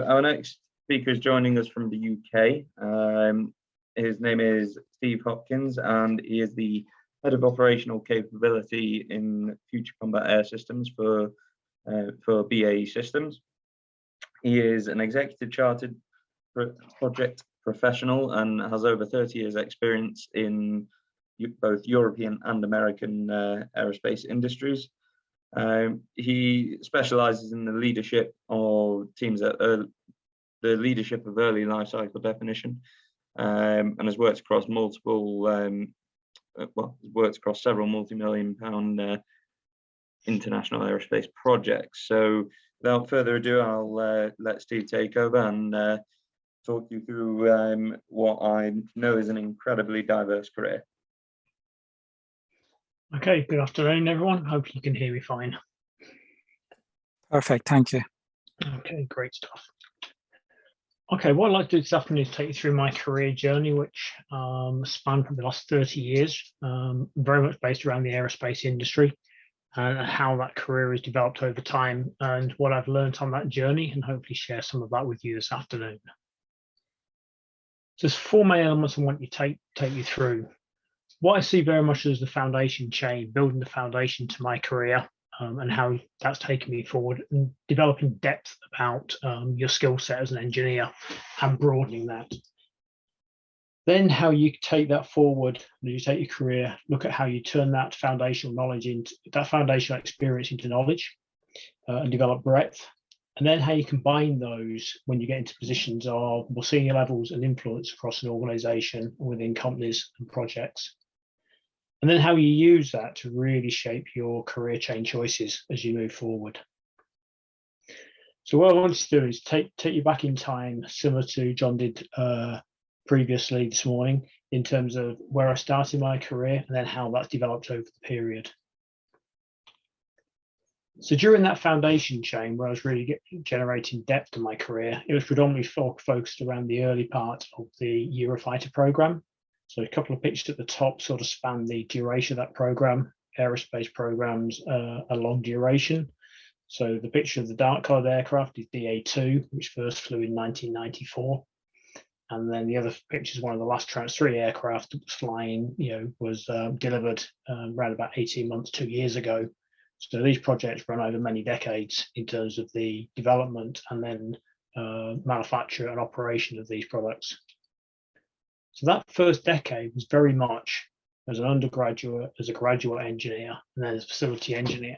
our next speaker is joining us from the UK. His name is Steve Hopkins, and he is the Head of Operational Capability in Future Combat Air Systems for BAE Systems. He is an Executive Chartered Project Professional and has over 30 years experience in both European and American aerospace industries. He specializes in the leadership of teams at the leadership of early life cycle definition, and has worked across several multi-million-pound international aerospace projects. So without further ado, I'll let Steve take over and talk you through what I know is an incredibly diverse career. Okay, good afternoon, everyone. Hope you can hear me fine. Perfect, thank you. Okay, great stuff. Okay, what I'd like to do this afternoon is take you through my career journey, which spanned for the last 30 years, very much based around the aerospace industry, and how that career has developed over time and what I've learned on that journey, and hopefully share some of that with you this afternoon. So there's four main elements I want you to take you through. What I see very much as the foundation chain, building the foundation to my career, and how that's taken me forward, and developing depth about your skill set as an engineer and broadening that. Then how you take that forward, as you take your career, look at how you turn that foundational knowledge into that foundational experience into knowledge, and develop breadth. And then how you combine those when you get into positions of more senior levels and influence across an organization within companies and projects. And then how you use that to really shape your career chain choices as you move forward. So what I wanted to do is take you back in time, similar to John did previously this morning, in terms of where I started my career and then how that's developed over the period. So during that foundation chain, where I was really generating depth to my career, it was predominantly focused around the early part of the Eurofighter program. So a couple of pictures at the top sort of span the duration of that program. Aerospace programs are long duration. So the picture of the dark colored aircraft is DA2, which first flew in 1994. And then the other picture is one of the last Tranche 3 aircraft that was flying, was delivered around about 18 months, 2 years ago. So these projects run over many decades in terms of the development and then manufacture and operation of these products. So that first decade was very much as an undergraduate, as a graduate engineer, and then as a facility engineer,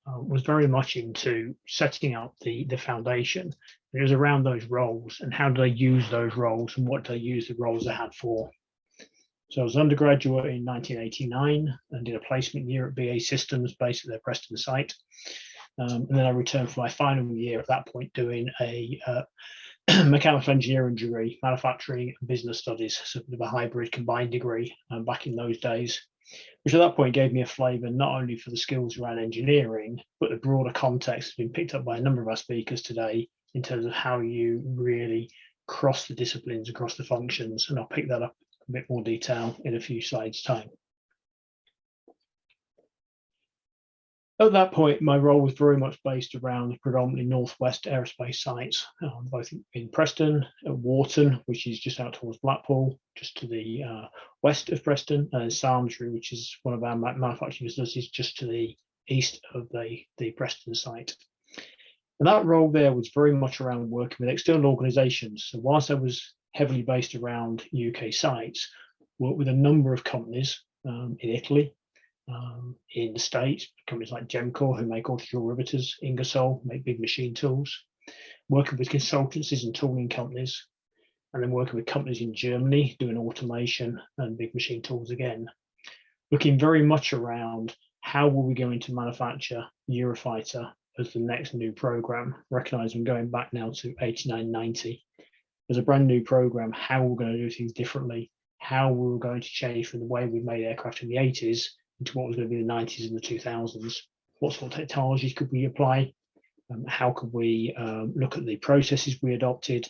was very much into setting up the foundation. It was around those roles and how do they use those roles and what do they use the roles they had for. So I was an undergraduate in 1989 and did a placement year at BAE Systems based at their Preston site. And then I returned for my final year at that point doing a mechanical engineering degree, manufacturing and business studies, so a bit of a hybrid combined degree back in those days, which at that point gave me a flavour not only for the skills around engineering, but the broader context has been picked up by a number of our speakers today in terms of how you really cross the disciplines, across the functions, and I'll pick that up in a bit more detail in a few slides' time. At that point, my role was very much based around predominantly northwest aerospace sites, both in Preston, at Warton, which is just out towards Blackpool, just to the west of Preston, and Samlesbury, which is one of our manufacturing facilities just to the east of the Preston site. And that role there was very much around working with external organisations. So whilst I was heavily based around UK sites, worked with a number of companies in Italy, in the States, companies like Gemcor, who make autofuel riveters, Ingersoll, make big machine tools, working with consultancies and tooling companies, and then working with companies in Germany, doing automation and big machine tools again, looking very much around how were we going to manufacture Eurofighter as the next new program, recognizing going back now to 89, 90, as a brand new program, how we're going to do things differently, how we were going to change from the way we made aircraft in the 80s into what was going to be the 90s and the 2000s. What sort of technologies could we apply? How could we look at the processes we adopted?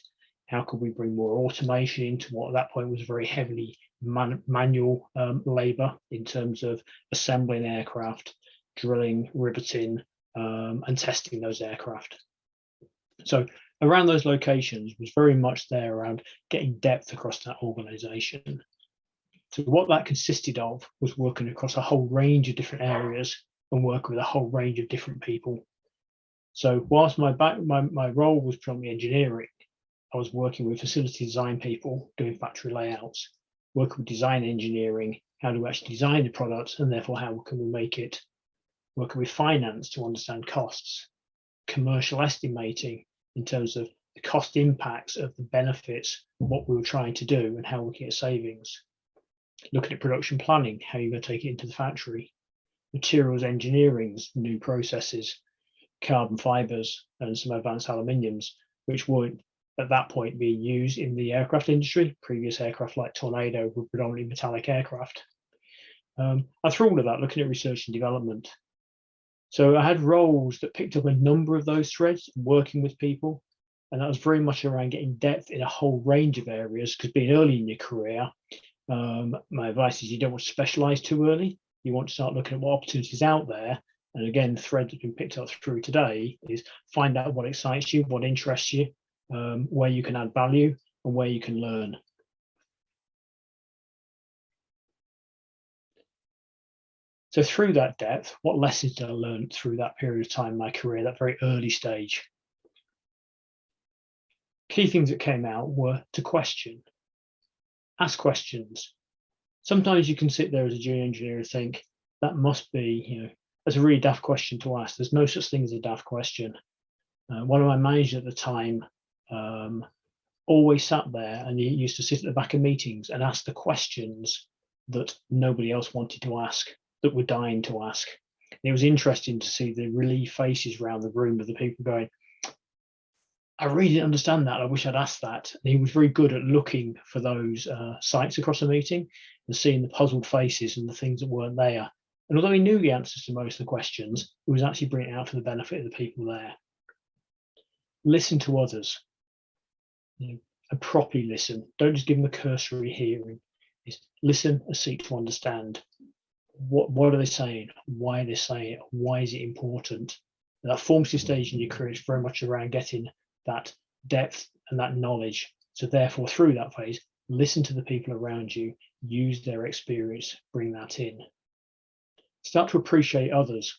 How could we bring more automation into what at that point was very heavily manual labour in terms of assembling aircraft, drilling, riveting, and testing those aircraft? So around those locations was very much there around getting depth across that organization. So what that consisted of was working across a whole range of different areas and working with a whole range of different people. So whilst my role was predominantly engineering, I was working with facility design people doing factory layouts, working with design engineering, how do we actually design the product, and therefore how can we make it, working with finance to understand costs, commercial estimating in terms of the cost impacts of the benefits of what we were trying to do and how we can get savings, looking at production planning, how you're going to take it into the factory, materials engineering, new processes, carbon fibers and some advanced aluminiums, which weren't at that point being used in the aircraft industry. Previous aircraft like Tornado were predominantly metallic aircraft. And through all of that, looking at research and development. So I had roles that picked up a number of those threads, working with people, and that was very much around getting depth in a whole range of areas, because being early in your career, my advice is you don't want to specialize too early. You want to start looking at what opportunities out there. And again, the thread that's been picked up through today is find out what excites you, what interests you, where you can add value and where you can learn. So through that depth, what lessons did I learn through that period of time in my career, that very early stage? Key things that came out were to question, ask questions. Sometimes you can sit there as a junior engineer and think, that must be, that's a really daft question to ask. There's no such thing as a daft question. One of my managers at the time always sat there, and he used to sit at the back of meetings and ask the questions that nobody else wanted to ask, that were dying to ask. And it was interesting to see the relieved faces around the room of the people going, I really didn't understand that. I wish I'd asked that. And he was very good at looking for those sites across the meeting and seeing the puzzled faces and the things that weren't there. And although he knew the answers to most of the questions, he was actually bringing it out for the benefit of the people there. Listen to others, and properly listen. Don't just give them a cursory hearing. Listen and seek to understand. What are they saying? Why are they saying it? Why is it important? And that formative stage in your career is very much around getting that depth and that knowledge. So therefore, through that phase, listen to the people around you, use their experience, bring that in. Start to appreciate others.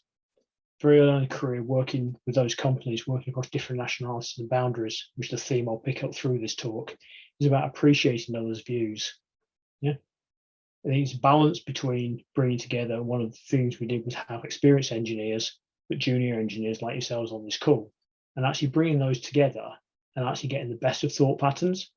Very early in a career, working with those companies, working across different nationalities and boundaries, which is the theme I'll pick up through this talk, is about appreciating others' views. Yeah. I think it's a balance between bringing together. One of the things we did was have experienced engineers, but junior engineers like yourselves on this call, and actually bringing those together and actually getting the best of thought patterns,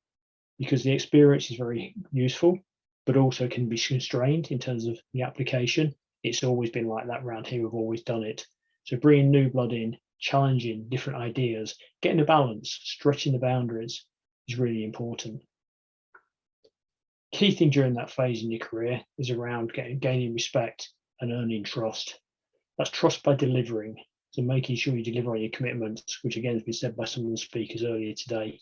because the experience is very useful, but also can be constrained in terms of the application. It's always been like that around here. We've always done it. So bringing new blood in, challenging different ideas, getting a balance, stretching the boundaries is really important. Key thing during that phase in your career is around gaining respect and earning trust. That's trust by delivering. So making sure you deliver on your commitments, which again has been said by some of the speakers earlier today.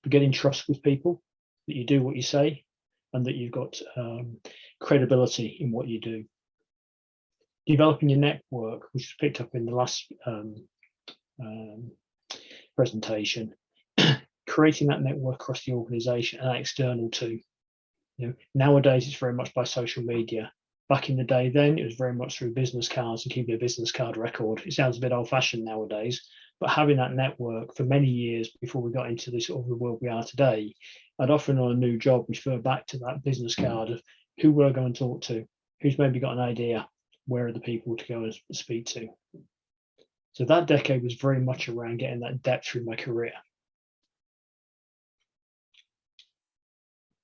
But getting trust with people, that you do what you say and that you've got credibility in what you do. Developing your network, which was picked up in the last presentation. Creating that network across the organization and external too. Nowadays it's very much by social media. Back in the day then, it was very much through business cards and keeping a business card record. It sounds a bit old-fashioned nowadays, but having that network for many years before we got into this sort of the world we are today, I'd often on a new job refer back to that business card of who will I go and talk to, who's maybe got an idea, where are the people to go and speak to. So that decade was very much around getting that depth through my career.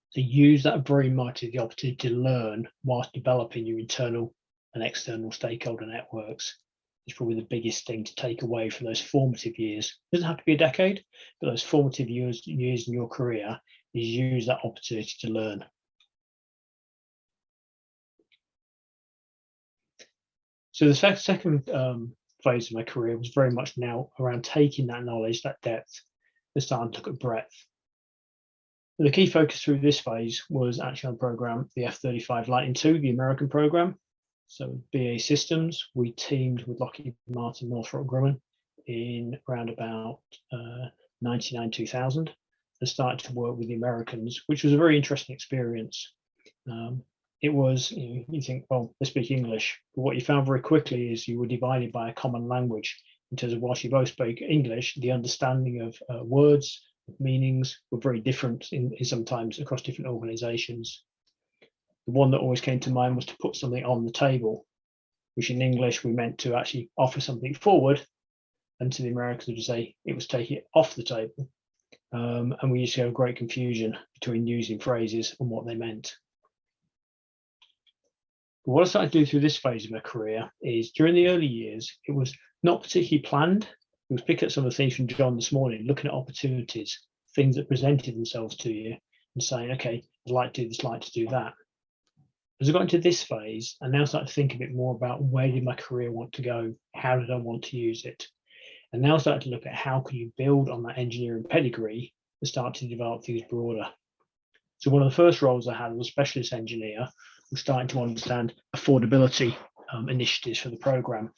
So use that very much as the opportunity to learn whilst developing your internal and external stakeholder networks. It's probably the biggest thing to take away from those formative years. It doesn't have to be a decade, but those formative years in your career is use that opportunity to learn. So the second phase of my career was very much now around taking that knowledge, that depth, and starting to look at breadth. The key focus through this phase was actually on the program, the F-35 Lightning II, the American program. So BAE Systems, we teamed with Lockheed Martin, Northrop Grumman in around about 99, 2000, and started to work with the Americans, which was a very interesting experience. It was, you think, well, they speak English, but what you found very quickly is you were divided by a common language in terms of whilst you both spoke English, the understanding of words, meanings were very different in sometimes across different organizations. The one that always came to mind was to put something on the table, which in English we meant to actually offer something forward, and to the Americans would say it was taking it off the table. And we used to have great confusion between using phrases and what they meant. But what I started to do through this phase of my career is during the early years, it was not particularly planned. It was picking up some of the things from John this morning, looking at opportunities, things that presented themselves to you and saying, okay, I'd like to do this, I'd like to do that. As I got into this phase, I now started to think a bit more about where did my career want to go? How did I want to use it? And now started to look at how can you build on that engineering pedigree and start to develop things broader. So one of the first roles I had as a specialist engineer was starting to understand affordability initiatives for the program.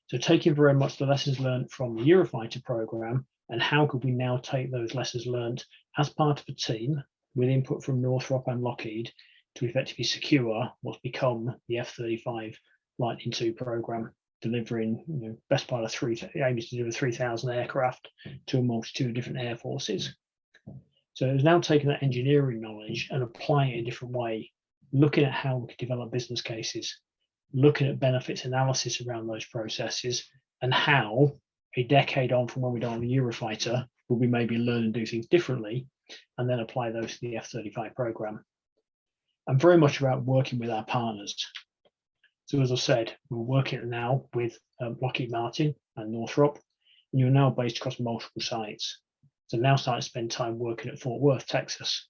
So taking very much the lessons learned from the Eurofighter program and how could we now take those lessons learned as part of a team with input from Northrop and Lockheed to effectively secure what's become the F-35 Lightning II program, delivering best part of aiming to deliver 3,000 aircraft to a multitude of different air forces. So it was now taking that engineering knowledge and applying it a different way, looking at how we could develop business cases, looking at benefits analysis around those processes, and how a decade on from when we done the Eurofighter, will we maybe learn and do things differently, and then apply those to the F-35 program. And very much about working with our partners. So as I said, we're working now with Lockheed Martin and Northrop, and you're now based across multiple sites. So now starting to spend time working at Fort Worth, Texas,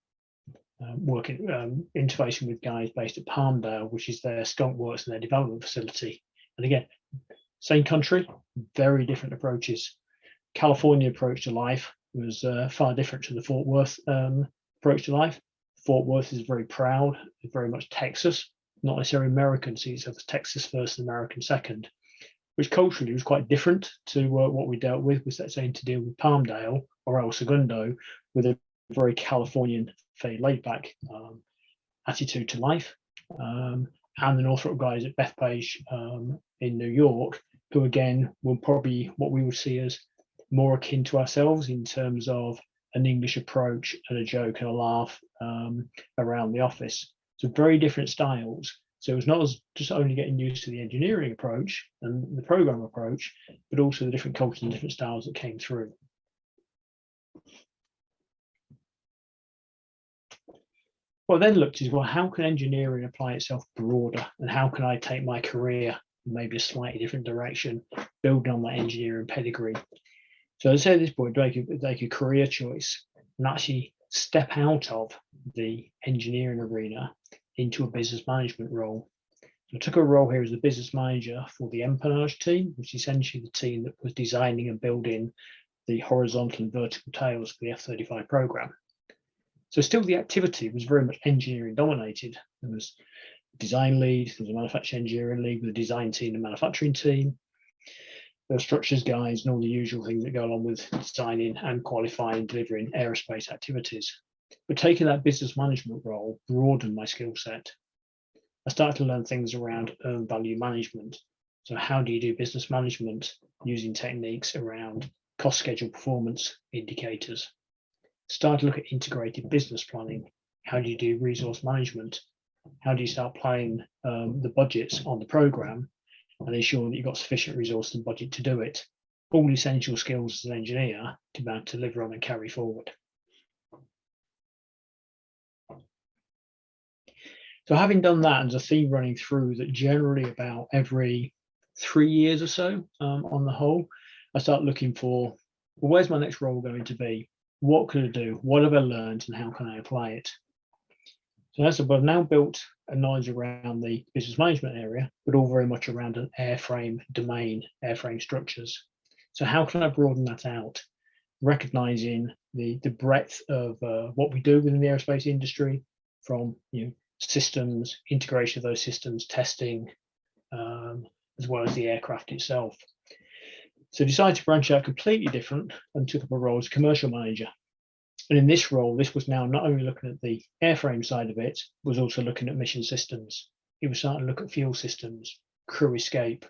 interfacing with guys based at Palmdale, which is their skunk works and their development facility. And again, same country, very different approaches. California approach to life was far different to the Fort Worth approach to life. Fort Worth is very proud, very much Texas, not necessarily American, so it's Texas first and American second, which culturally was quite different to what we dealt with, let's say to deal with Palmdale or El Segundo with a very Californian, very laid back attitude to life. And the Northrop guys at Bethpage in New York, who again were probably what we would see as more akin to ourselves in terms of an English approach and a joke and a laugh around the office. So very different styles. So it was not as just only getting used to the engineering approach and the program approach, but also the different cultures and different styles that came through. What I then looked is, well, how can engineering apply itself broader, and how can I take my career in maybe a slightly different direction, building on my engineering pedigree? So as I said at this point, make a career choice and actually step out of the engineering arena into a business management role. So I took a role here as a business manager for the empennage team, which is essentially the team that was designing and building the horizontal and vertical tails for the F-35 program. So still the activity was very much engineering dominated. There was a design lead, there was a manufacturing engineering lead with a design team and manufacturing team. There were structures guys and all the usual things that go along with designing and qualifying and delivering aerospace activities. But taking that business management role broadened my skill set. I started to learn things around earned value management. So how do you do business management using techniques around cost schedule performance indicators? Start to look at integrated business planning. How do you do resource management? How do you start planning the budgets on the program and ensure that you've got sufficient resource and budget to do it? All essential skills as an engineer to be able to deliver on and carry forward. So having done that, there's a theme running through that generally about every 3 years or so on the whole, I start looking for, well, where's my next role going to be? What can I do? What have I learned and how can I apply it? So that's what I've now built a knowledge around the business management area, but all very much around an airframe domain, airframe structures. So how can I broaden that out? Recognizing the breadth of what we do within the aerospace industry, from systems, integration of those systems, testing, as well as the aircraft itself. So I decided to branch out completely different and took up a role as commercial manager. And in this role, this was now not only looking at the airframe side of it, was also looking at mission systems. It was starting to look at fuel systems, crew escape,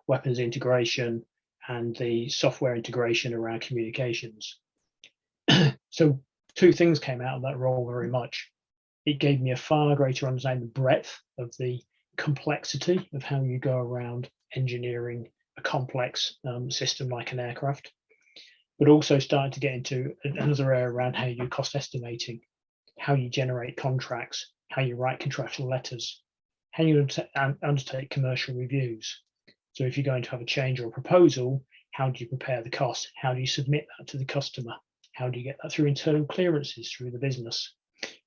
weapons integration, and the software integration around communications. So two things came out of that role very much. It gave me a far greater understanding of the breadth of the complexity of how you go around engineering a complex system like an aircraft, but also started to get into another area around how you do cost estimating, how you generate contracts, how you write contractual letters, how you undertake commercial reviews. So if you're going to have a change or a proposal, how do you prepare the cost? How do you submit that to the customer? How do you get that through internal clearances through the business?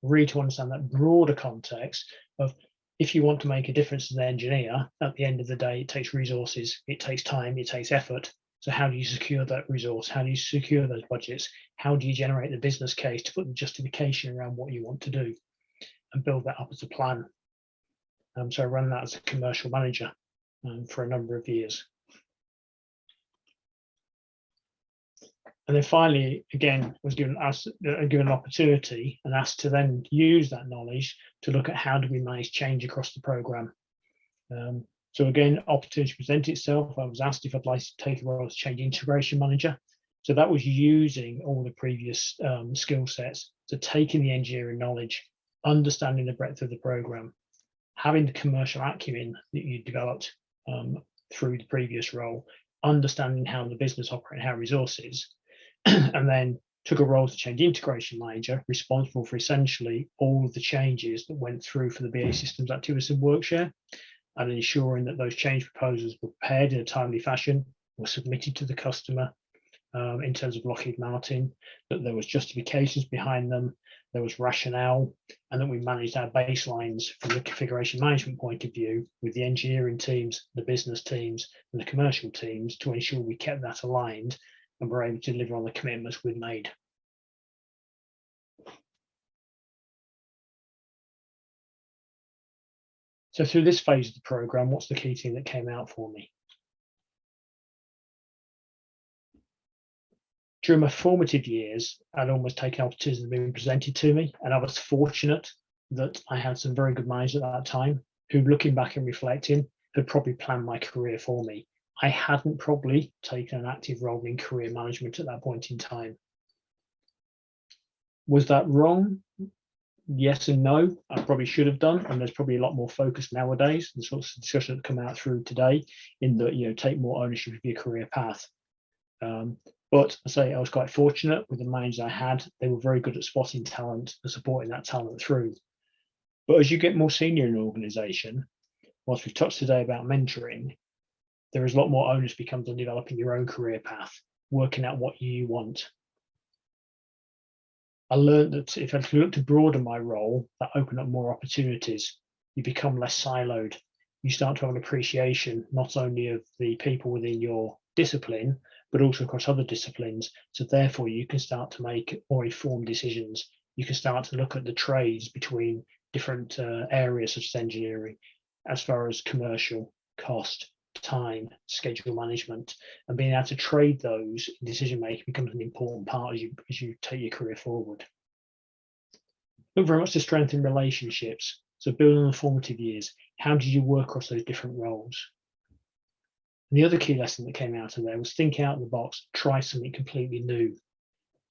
Really to understand that broader context of, if you want to make a difference as an engineer, at the end of the day, it takes resources, it takes time, it takes effort. So how do you secure that resource? How do you secure those budgets? How do you generate the business case to put the justification around what you want to do and build that up as a plan? So I ran that as a commercial manager for a number of years. And then finally, again, was given an opportunity and asked to then use that knowledge to look at how do we manage change across the program. So again, opportunity presented itself. I was asked if I'd like to take a role as change integration manager. So that was using all the previous skill sets, so taking the engineering knowledge, understanding the breadth of the program, having the commercial acumen that you developed through the previous role, understanding how the business operates, how resources, and then took a role as change integration manager, responsible for essentially all of the changes that went through for the BAE Systems activities and workshare, and ensuring that those change proposals were prepared in a timely fashion, were submitted to the customer in terms of Lockheed Martin, that there was justifications behind them, there was rationale, and that we managed our baselines from the configuration management point of view with the engineering teams, the business teams, and the commercial teams to ensure we kept that aligned and were able to deliver on the commitments we'd made. So through this phase of the program, what's the key thing that came out for me? During my formative years, I'd almost taken opportunities that had been presented to me, and I was fortunate that I had some very good minds at that time who, looking back and reflecting, had probably planned my career for me. I hadn't probably taken an active role in career management at that point in time. Was that wrong? Yes and no. I probably should have done, and there's probably a lot more focus nowadays. The sorts of discussion that come out through today, in that, you know, take more ownership of your career path. But I say I was quite fortunate with the minds I had. They were very good at spotting talent and supporting that talent through. But as you get more senior in an organisation, whilst we've touched today about mentoring, there is a lot more onus becomes on developing your own career path, working out what you want. I learned that if I look to broaden my role, that opened up more opportunities. You become less siloed. You start to have an appreciation not only of the people within your discipline, but also across other disciplines. So therefore, you can start to make more informed decisions. You can start to look at the trades between different areas such as engineering, as far as commercial, cost, time, schedule management, and being able to trade those in decision making becomes an important part as you take your career forward. Look very much to strengthen relationships. So building on the formative years, how did you work across those different roles? And the other key lesson that came out of there was think out of the box, try something completely new.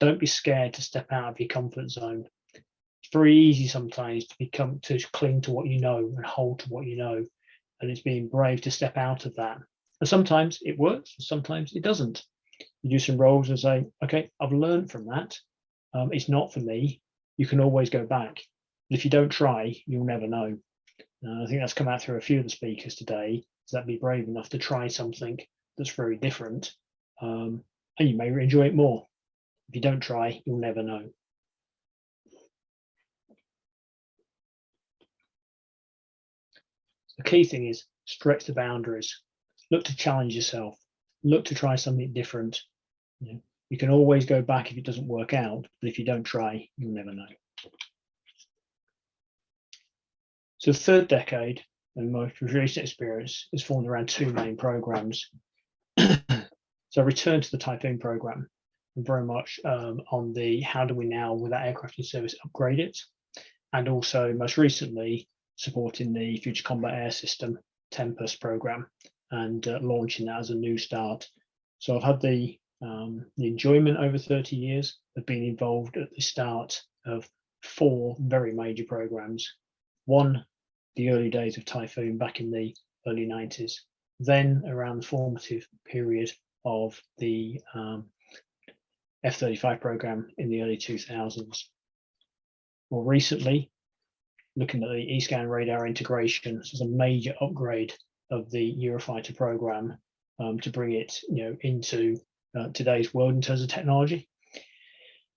Don't be scared to step out of your comfort zone. It's very easy sometimes to cling to what you know and hold to what you know. And it's being brave to step out of that. And sometimes it works, and sometimes it doesn't. You do some roles and say, okay, I've learned from that. It's not for me. You can always go back. But if you don't try, you'll never know. I think that's come out through a few of the speakers today, is that be brave enough to try something that's very different, and you may enjoy it more. If you don't try, you'll never know. The key thing is stretch the boundaries. Look to challenge yourself. Look to try something different. You can always go back if it doesn't work out, but if you don't try, you'll never know. So the third decade and most recent experience is formed around two main programs. So I returned to the Typhoon program, and very much on the how do we now, with that aircraft in service, upgrade it, and also most recently supporting the Future Combat Air System Tempest program and launching that as a new start. So I've had the enjoyment over 30 years of being involved at the start of 4 very major programs. One, the early days of Typhoon back in the early 90s, then around the formative period of the F-35 program in the early 2000s. More recently, looking at the E-scan radar integration, this is a major upgrade of the Eurofighter program to bring it, into today's world in terms of technology.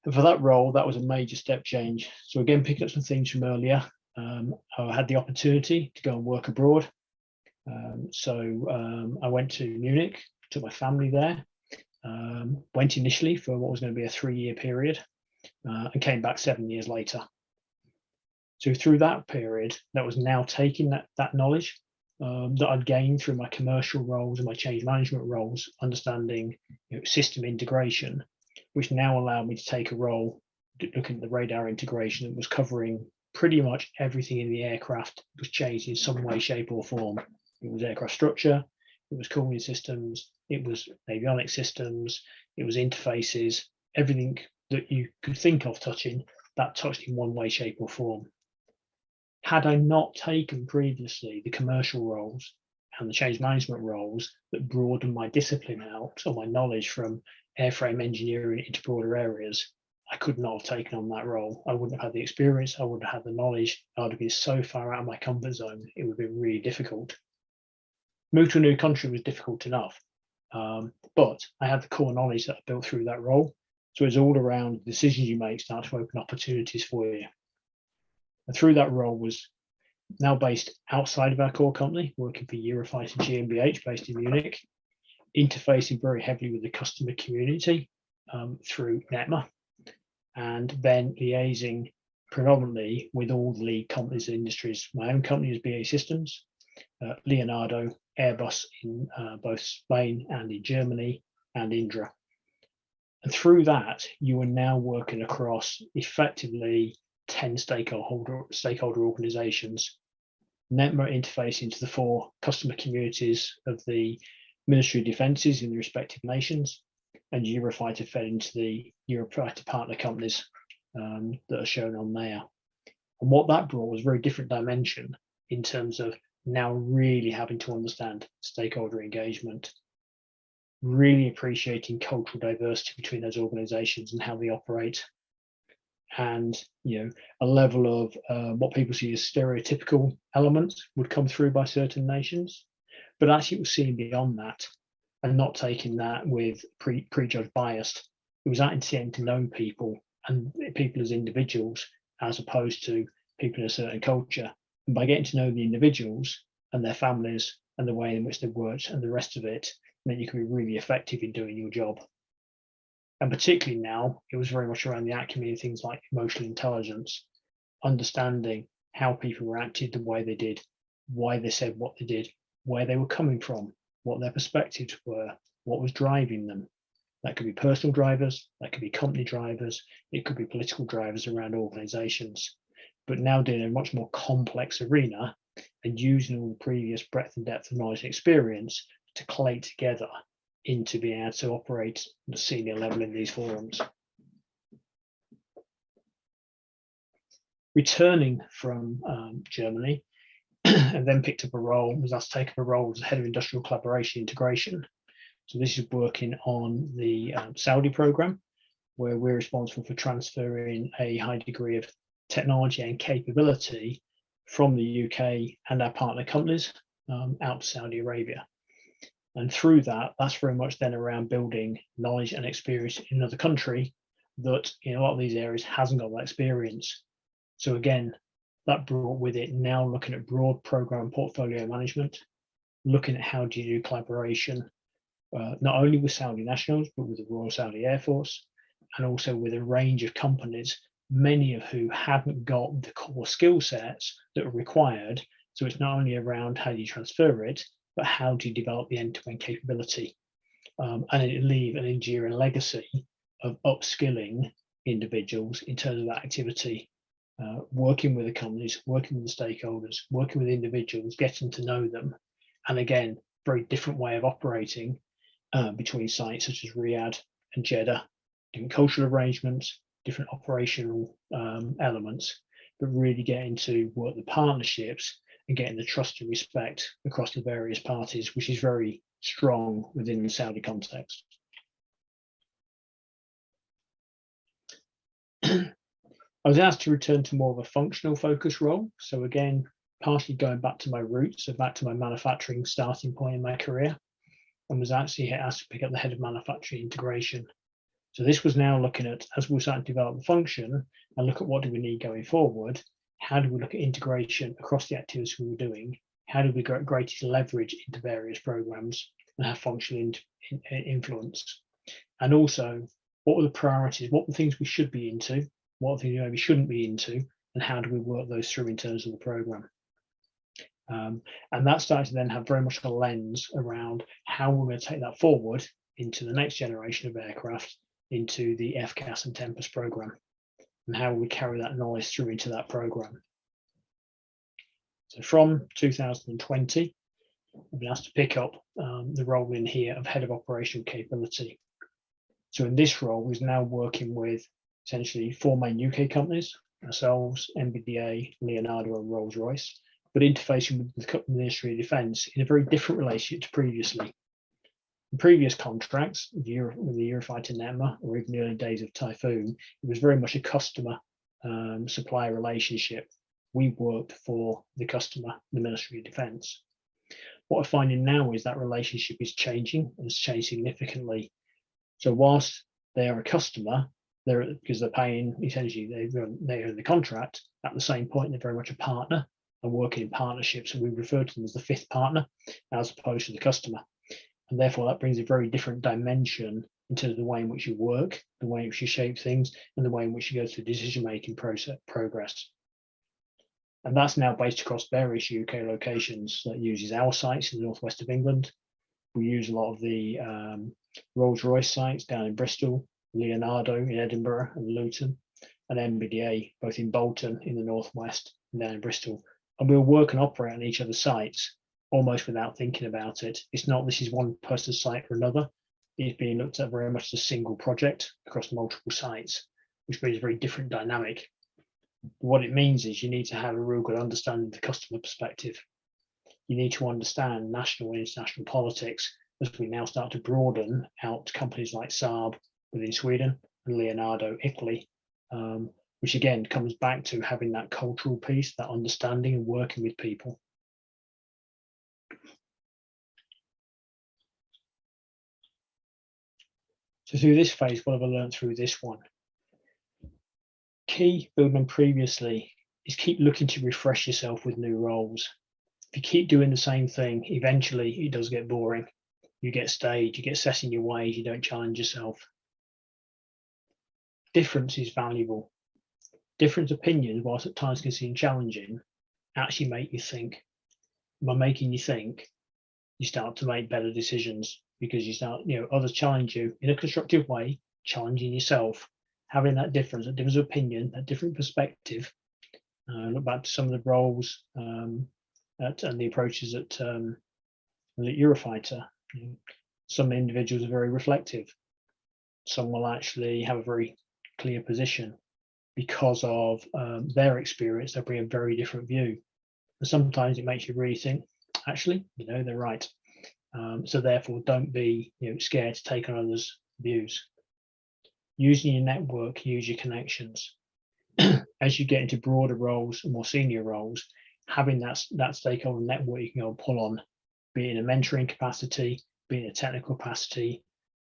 And for that role, that was a major step change. So again, picking up some things from earlier, I had the opportunity to go and work abroad. So I went to Munich, took my family there, went initially for what was going to be a 3-year period, and came back 7 years later. So through that period, that was now taking that knowledge that I'd gained through my commercial roles and my change management roles, understanding system integration, which now allowed me to take a role looking at the radar integration that was covering pretty much everything in the aircraft was changed in some way, shape, or form. It was aircraft structure, it was cooling systems, it was avionics systems, it was interfaces, everything that you could think of touching, that touched in one way, shape, or form. Had I not taken previously the commercial roles and the change management roles that broadened my discipline out, or my knowledge from airframe engineering into broader areas, I could not have taken on that role. I wouldn't have had the experience, I wouldn't have had the knowledge. I would have been so far out of my comfort zone, it would have been really difficult. Move to a new country was difficult enough, but I had the core knowledge that I built through that role. So it's all around the decisions you make start to open opportunities for you. And through that role was now based outside of our core company, working for Eurofighter GmbH based in Munich, interfacing very heavily with the customer community through NETMA, and then liaising predominantly with all the lead companies and industries. My own company is BAE Systems, Leonardo, Airbus in both Spain and in Germany, and Indra. And through that, you are now working across effectively 10 stakeholder organizations. NETMA interfacing to the 4 customer communities of the Ministry of Defences in the respective nations, and Eurofighter fed into the Eurofighter partner companies that are shown on there. And what that brought was a very different dimension in terms of now really having to understand stakeholder engagement, really appreciating cultural diversity between those organizations and how they operate, and a level of what people see as stereotypical elements would come through by certain nations, but actually it was seeing beyond that and not taking that with prejudged bias. It was actually getting to know people and people as individuals as opposed to people in a certain culture. And by getting to know the individuals and their families and the way in which they worked and the rest of it, meant you can be really effective in doing your job. And particularly now, it was very much around the acumen of things like emotional intelligence, understanding how people reacted the way they did, why they said what they did, where they were coming from, what their perspectives were, what was driving them. That could be personal drivers, that could be company drivers, it could be political drivers around organizations. But now doing a much more complex arena and using all the previous breadth and depth of knowledge and experience to collate together into being able to operate at a senior level in these forums. Returning from Germany, and then picked up a role, was asked to take up a role as head of industrial collaboration integration. So this is working on the Saudi program, where we're responsible for transferring a high degree of technology and capability from the UK and our partner companies out to Saudi Arabia. And through that, that's very much then around building knowledge and experience in another country that in a lot of these areas hasn't got that experience. So again, that brought with it now looking at broad program portfolio management, looking at how do you do collaboration, not only with Saudi nationals, but with the Royal Saudi Air Force, and also with a range of companies, many of who haven't got the core skill sets that are required. So it's not only around how do you transfer it, but how do you develop the end-to-end capability? and it leave an enduring legacy of upskilling individuals in terms of that activity, working with the companies, working with the stakeholders, working with individuals, getting to know them. And again, very different way of operating between sites such as Riyadh and Jeddah, different cultural arrangements, different operational elements, but really getting to work the partnerships and getting the trust and respect across the various parties, which is very strong within the Saudi context. I was asked to return to more of a functional focus role. So again, partially going back to my roots, so back to my manufacturing starting point in my career, and was actually asked to pick up the head of manufacturing integration. So this was now looking at, as we started to develop the function and look at what do we need going forward, how do we look at integration across the activities we were doing? How do we get greatest leverage into various programs and have functional influence? And also, what were the priorities? What were the things we should be into? What are the things we shouldn't be into? And how do we work those through in terms of the program? And that started to then have very much a lens around how we're going to take that forward into the next generation of aircraft, into the FCAS and Tempest program, and how we carry that knowledge through into that program. So from 2020, I've been asked to pick up the role in here of head of operational capability. So in this role, we're now working with essentially 4 main UK companies, ourselves, MBDA, Leonardo and Rolls-Royce, but interfacing with the Ministry of Defence in a very different relationship to previously. In previous contracts, with the Eurofighter NEMA, or even the early days of Typhoon, it was very much a customer supplier relationship. We worked for the customer, the Ministry of Defence. What I'm finding now is that relationship is changing, and it's changed significantly. So whilst they are a customer, because they're paying, essentially they own the contract, at the same point they're very much a partner and working in partnerships, and we refer to them as the 5th partner as opposed to the customer. And therefore that brings a very different dimension in terms of the way in which you work, the way in which you shape things, and the way in which you go through decision-making progress. And that's now based across various UK locations that uses our sites in the northwest of England. We use a lot of the Rolls-Royce sites down in Bristol, Leonardo in Edinburgh and Luton, and MBDA both in Bolton in the northwest and down in Bristol. And we'll work and operate on each other's sites almost without thinking about it. It's not this is one person's site or another. It's being looked at very much as a single project across multiple sites, which brings a very different dynamic. What it means is you need to have a real good understanding of the customer perspective. You need to understand national and international politics as we now start to broaden out to companies like Saab within Sweden and Leonardo, Italy, which again comes back to having that cultural piece, that understanding and working with people. So through this phase, what have I learned through this one? Key, building on previously, is keep looking to refresh yourself with new roles. If you keep doing the same thing, eventually it does get boring. You get stayed, you get set in your ways, you don't challenge yourself. Difference is valuable. Different opinions, whilst at times can seem challenging, actually make you think. By making you think, you start to make better decisions because you start, others challenge you in a constructive way, challenging yourself, having that difference of opinion, that different perspective. Look back to some of the roles and the approaches at Eurofighter. Some individuals are very reflective. Some will actually have a very clear position because of their experience. They bring a very different view, and sometimes it makes you really think, actually, they're right. So therefore, don't be scared to take on others' views. Using your network, use your connections. As you get into broader roles, more senior roles, having that stakeholder network you can go and pull on, be it in a mentoring capacity, be it in a technical capacity,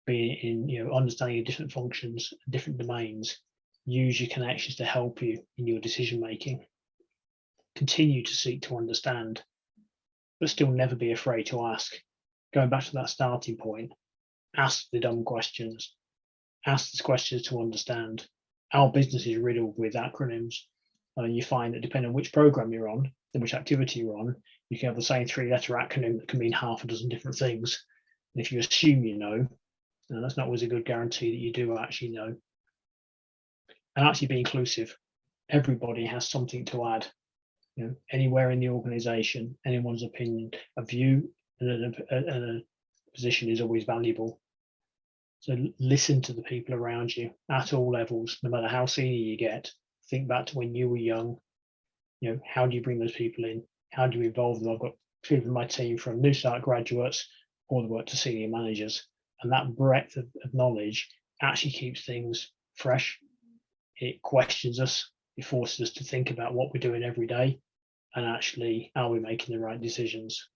be it in understanding of different functions, different domains. Use your connections to help you in your decision making. Continue to seek to understand, but still never be afraid to ask. Going back to that starting point, ask the dumb questions. Ask the questions to understand. Our business is riddled with acronyms. You find that depending on which program you're on, and which activity you're on, you can have the same 3-letter acronym that can mean half a dozen different things. And if you assume you know, then that's not always a good guarantee that you do actually know. And actually be inclusive. Everybody has something to add. You know, anywhere in the organization, anyone's opinion, a view and a position is always valuable. So listen to the people around you at all levels, no matter how senior you get. Think back to when you were young. You know, how do you bring those people in? How do you involve them? I've got people in my team from new start graduates all the way up to senior managers. And that breadth of knowledge actually keeps things fresh. It questions us. It forces us to think about what we're doing every day and actually, are we making the right decisions?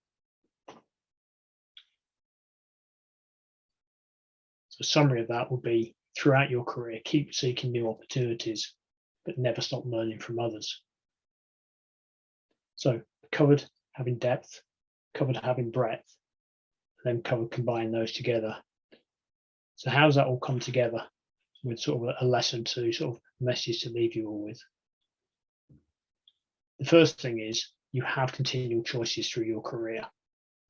So a summary of that would be, throughout your career, keep seeking new opportunities, but never stop learning from others. So covered having depth, covered having breadth, and then covered combining those together. So how does that all come together with sort of a lesson to sort of message to leave you all with? The first thing is you have continual choices through your career.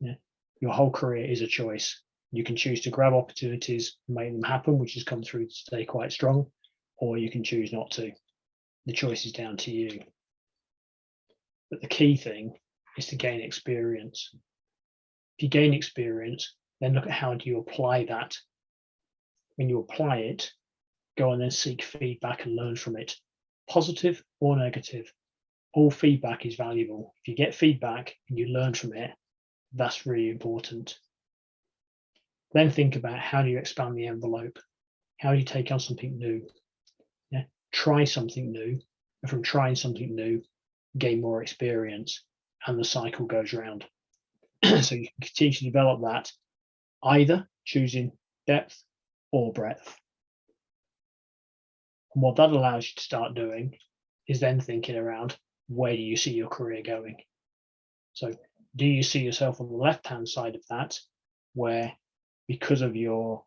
Yeah? Your whole career is a choice. You can choose to grab opportunities and make them happen, which has come through today quite strong, or you can choose not to. The choice is down to you. But the key thing is to gain experience. If you gain experience, then look at how do you apply that. When you apply it, go and then seek feedback and learn from it, positive or negative. All feedback is valuable. If you get feedback and you learn from it, that's really important. Then think about how do you expand the envelope? How do you take on something new? Yeah? Try something new, and from trying something new, gain more experience, and the cycle goes round. So you can continue to develop that, either choosing depth or breadth. And what that allows you to start doing is then thinking around, where do you see your career going? So do you see yourself on the left-hand side of that, where because of your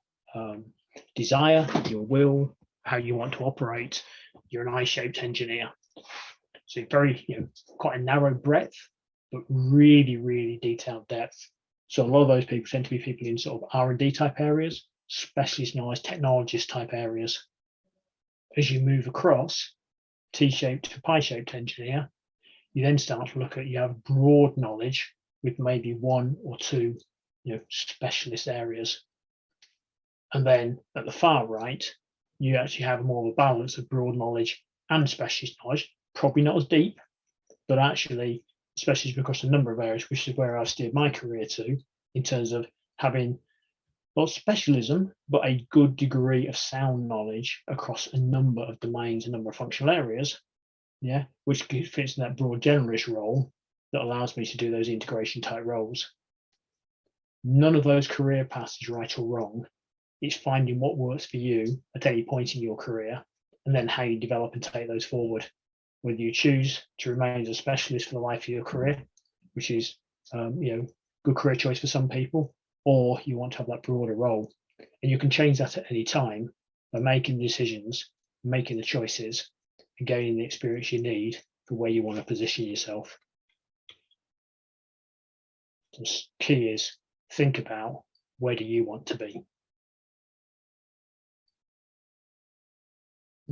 desire, your will, how you want to operate, you're an I-shaped engineer? So very, quite a narrow breadth, but really, really detailed depth. So a lot of those people tend to be people in sort of R&D type areas, specialist knowledge, technologist type areas. As you move across T-shaped to pie-shaped engineer, you then start to look at, you have broad knowledge with maybe one or two, specialist areas. And then at the far right, you actually have more of a balance of broad knowledge and specialist knowledge, probably not as deep, but actually specialist across a number of areas, which is where I've steered my career to, in terms of having not specialism, but a good degree of sound knowledge across a number of domains, a number of functional areas, which fits in that broad generalist role that allows me to do those integration type roles. None of those career paths is right or wrong. It's finding what works for you at any point in your career, and then how you develop and take those forward. Whether you choose to remain as a specialist for the life of your career, which is good career choice for some people, or you want to have that broader role. And you can change that at any time by making decisions, making the choices, and gaining the experience you need for where you want to position yourself. The key is think about, where do you want to be?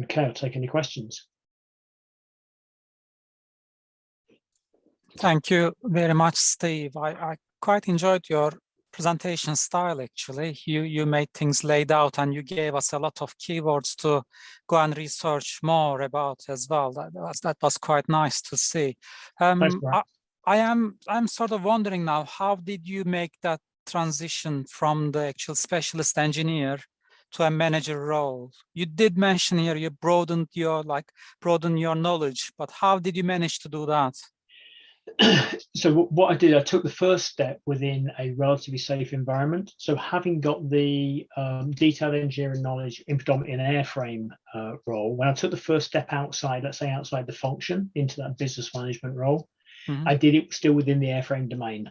Okay, I'll take any questions. Thank you very much, Steve. I quite enjoyed your presentation style, actually. You made things laid out and you gave us a lot of keywords to go and research more about as well. That was quite nice to see. Thanks, I'm sort of wondering now, how did you make that transition from the actual specialist engineer to a manager role? You did mention here you broaden your knowledge, but how did you manage to do that? So what I did, I took the first step within a relatively safe environment. So having got the detailed engineering knowledge in predominantly an airframe role, when I took the first step outside, let's say outside the function, into that business management role, I did it still within the airframe domain.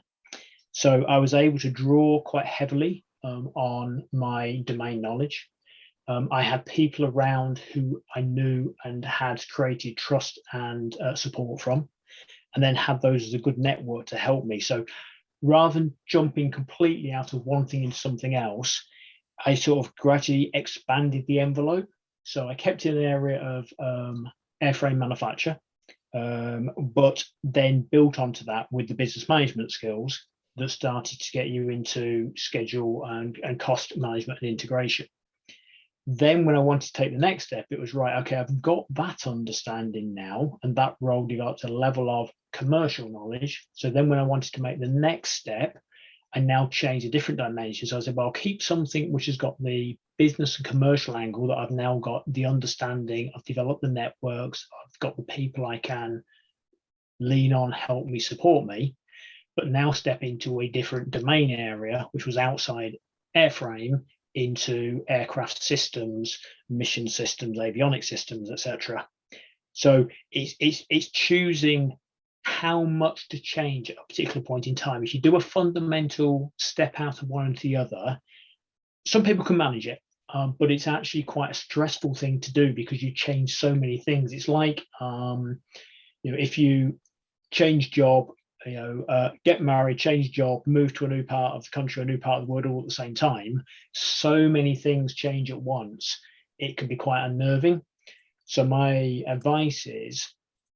So I was able to draw quite heavily on my domain knowledge. I had people around who I knew and had created trust and support from, and then had those as a good network to help me. So rather than jumping completely out of one thing into something else, I sort of gradually expanded the envelope. So I kept in an area of airframe manufacture, but then built onto that with the business management skills that started to get you into schedule and cost management and integration. Then when I wanted to take the next step, it was right, okay, I've got that understanding now, and that role developed a level of commercial knowledge. So then when I wanted to make the next step, I now change a different dimension. So I said, well, I'll keep something which has got the business and commercial angle that I've now got the understanding, I've developed the networks, I've got the people I can lean on, help me, support me, but now step into a different domain area, which was outside airframe, into aircraft systems, mission systems, avionics systems, etc. So it's choosing how much to change at a particular point in time. If you do a fundamental step out of one into the other, some people can manage it, but it's actually quite a stressful thing to do because you change so many things. It's like, if you change job, get married, change job, move to a new part of the country, a new part of the world all at the same time, so many things change at once. It can be quite unnerving. So my advice is,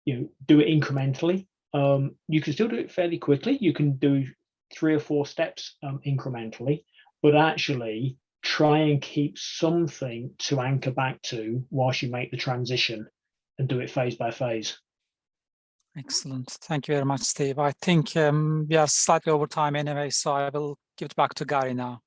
do it incrementally. You can still do it fairly quickly. You can do 3 or 4 steps incrementally, but actually try and keep something to anchor back to whilst you make the transition, and do it phase by phase. Excellent. Thank you very much, Steve. I think we are slightly over time anyway, so I will give it back to Gary now.